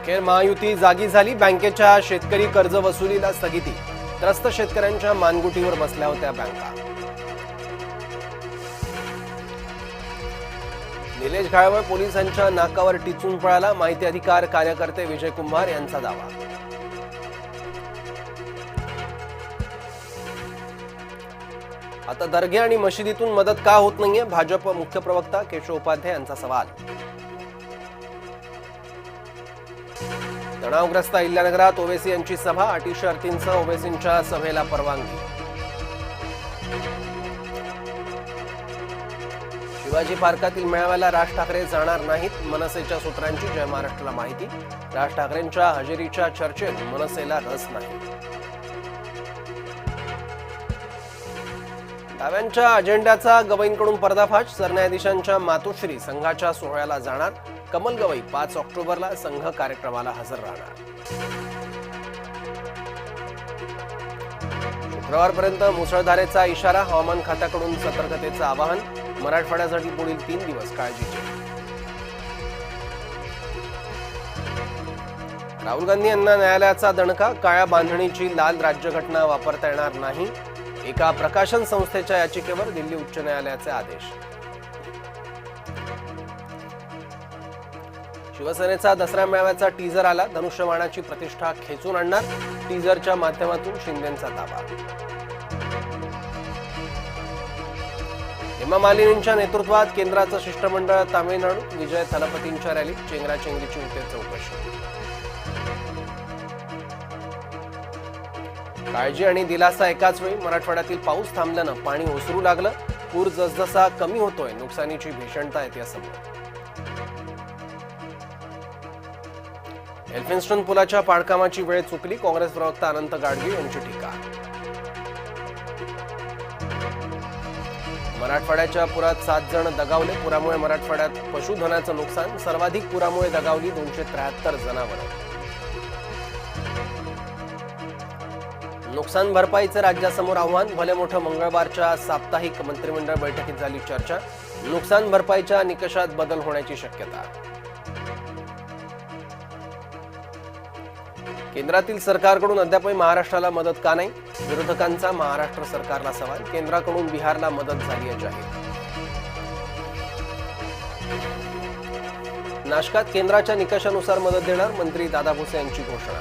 अखेर महायुती जागी झाली. बँकेच्या शेतकरी कर्ज वसुलीला स्थगिती. त्रस्त शेतकऱ्यांच्या मानगुटीवर बसल्या होत्या बँका. निलेश घाळवळ पोलिसांच्या नाकावर टिचून पळाला. माहिती अधिकार कार्यकर्ते विजय कुंभार यांचा दावा. आता दर्गे आणि मशिदीतून मदत का होत नाहीये? भाजप मुख्य प्रवक्ता केशव उपाध्याय यांचा सवाल. तणावग्रस्त अहिल्यानगरात ओवेसी यांची सभा. अटी शर्तींसह ओवेसींच्या सभेला परवानगी. शिवाजी पार्कातील मेळाव्याला राज ठाकरे जाणार नाहीत. मनसेच्या सूत्रांची जय महाराष्ट्राला माहिती. राज ठाकरेंच्या हजेरीच्या चर्चेत मनसेला रस नाही. डाव्यांच्या अजेंड्याचा गवईंकडून पर्दाफाश. सरन्यायाधीशांच्या मातोश्री संघाच्या सोहळ्याला जाणार. कमल गवई 5 ऑक्टोबरला संघ कार्यक्रमाला हजर राहणार. शुक्रवारपर्यंत मुसळधारेचा इशारा. हवामान खात्याकडून सतर्कतेचं आवाहन. मराठवाड्यासाठी पुढील 3 दिवस काळजीचे. राहुल गांधी यांना न्यायालयाचा दणका. काळ्या बांधणीची लाल राज्यघटना वापरता येणार नाही. एका प्रकाशन संस्थेच्या याचिकेवर दिल्ली उच्च न्यायालयाचे आदेश. शिवसेनेचा दसरा मेळाव्याचा टीजर आला. धनुष्यबाणाची प्रतिष्ठा खेचून आणणार. टीजरच्या माध्यमातून शिंदेंचा दावा. हेमा मालिनींच्या नेतृत्वात केंद्राचं शिष्टमंडळ तामिळनाडू. विजय थलपतींच्या रॅलीत चेंगराचेंगरीची होते चौकशी. काळजी आणि दिलासा एकाच वेळी. मराठवाड्यातील पाऊस थांबल्यानं पाणी ओसरू लागलं. पूर जसजसा कमी होतोय नुकसानीची भीषणता येते समोर. एल्फिन्स्टन पुलाच्या पाडकामाची वेळ चुकली. काँग्रेस प्रवक्ता अनंत गाडगीळ यांची टीका. मराठवाड्याच्या पुरात 7 जण दगावले. पुरामुळे मराठवाड्यात पशुधनाचं नुकसान. सर्वाधिक पुरामुळे दगावली 273 जनावरं. नुकसान भरपाईचे राज्यासमोर आव्हान. भले मोठं मंगळवारच्या साप्ताहिक मंत्रिमंडळ बैठकीत झाली चर्चा. नुकसान भरपाईच्या निकषात बदल होण्याची शक्यता. केंद्रातील सरकारकडून अद्यापही महाराष्ट्राला मदत का नाही? विरोधकांचा महाराष्ट्र सरकारला सवाल. केंद्राकडून बिहारला मदत झाली आहे जाहीर. नाशकात केंद्राच्या निकषानुसार मदत देणार. मंत्री दादा भुसे यांची घोषणा.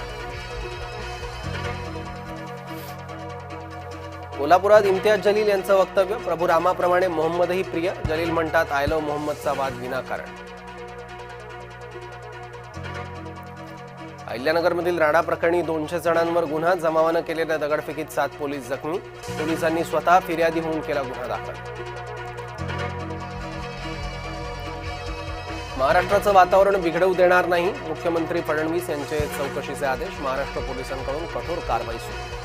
कोल्हापुरात इम्तियाज जलील यांचं वक्तव्य. प्रभू रामाप्रमाणे मोहम्मदही प्रिय. जलील म्हणतात आय लव्ह मोहम्मदचा वाद विनाकारण. अहिल्यानगरमधील राणा प्रकरणी 200 जणांवर गुन्हा. जमावानं केलेल्या दगडफेकीत 7 पोलीस जखमी. पोलिसांनी स्वतः फिर्यादी होऊन केला गुन्हा दाखल. महाराष्ट्राचं वातावरण बिघडवू देणार नाही. मुख्यमंत्री फडणवीस यांचे चौकशीचे आदेश. महाराष्ट्र पोलिसांकडून कठोर कारवाई सुरू.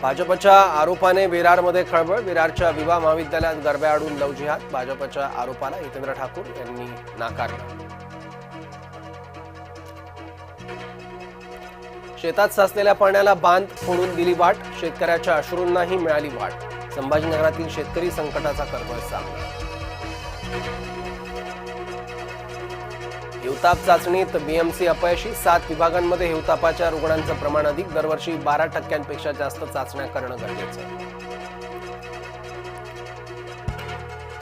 भाजपच्या आरोपाने विरारमध्ये खळबळ. विरारच्या विवा महाविद्यालयात गरब्याआडून लव जिहाद. भाजपच्या आरोपाला हितेंद्र ठाकूर यांनी नाकारलं. शेतात साचलेल्या पाण्याला बांध फोडून दिली वाट. शेतकऱ्याच्या अश्रूंनाही मिळाली वाट. संभाजीनगरातील शेतकरी संकटाचा करतोय सामना. हिवताप चाचणीत बीएमसी अपयशी. 7 विभागांमध्ये हिवतापाच्या रुग्णांचं प्रमाण अधिक. दरवर्षी 12% जास्त चाचण्या करणं गरजेचं.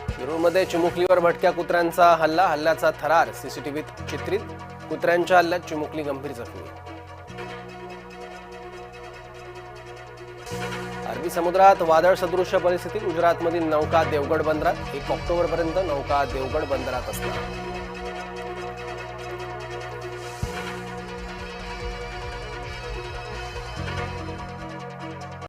शिरूरमध्ये चिमुकलीवर भटक्या कुत्र्यांचा हल्ला. हल्ल्याचा थरार सीसीटीव्हीत चित्रित. कुत्र्यांच्या हल्ल्यात चिमुकली गंभीर जखमी. अरबी समुद्रात वादळ सदृश्य परिस्थिती. गुजरातमधील नौका देवगड बंदरात. 1 ऑक्टोबरपर्यंत नौका देवगड बंदरात असणार.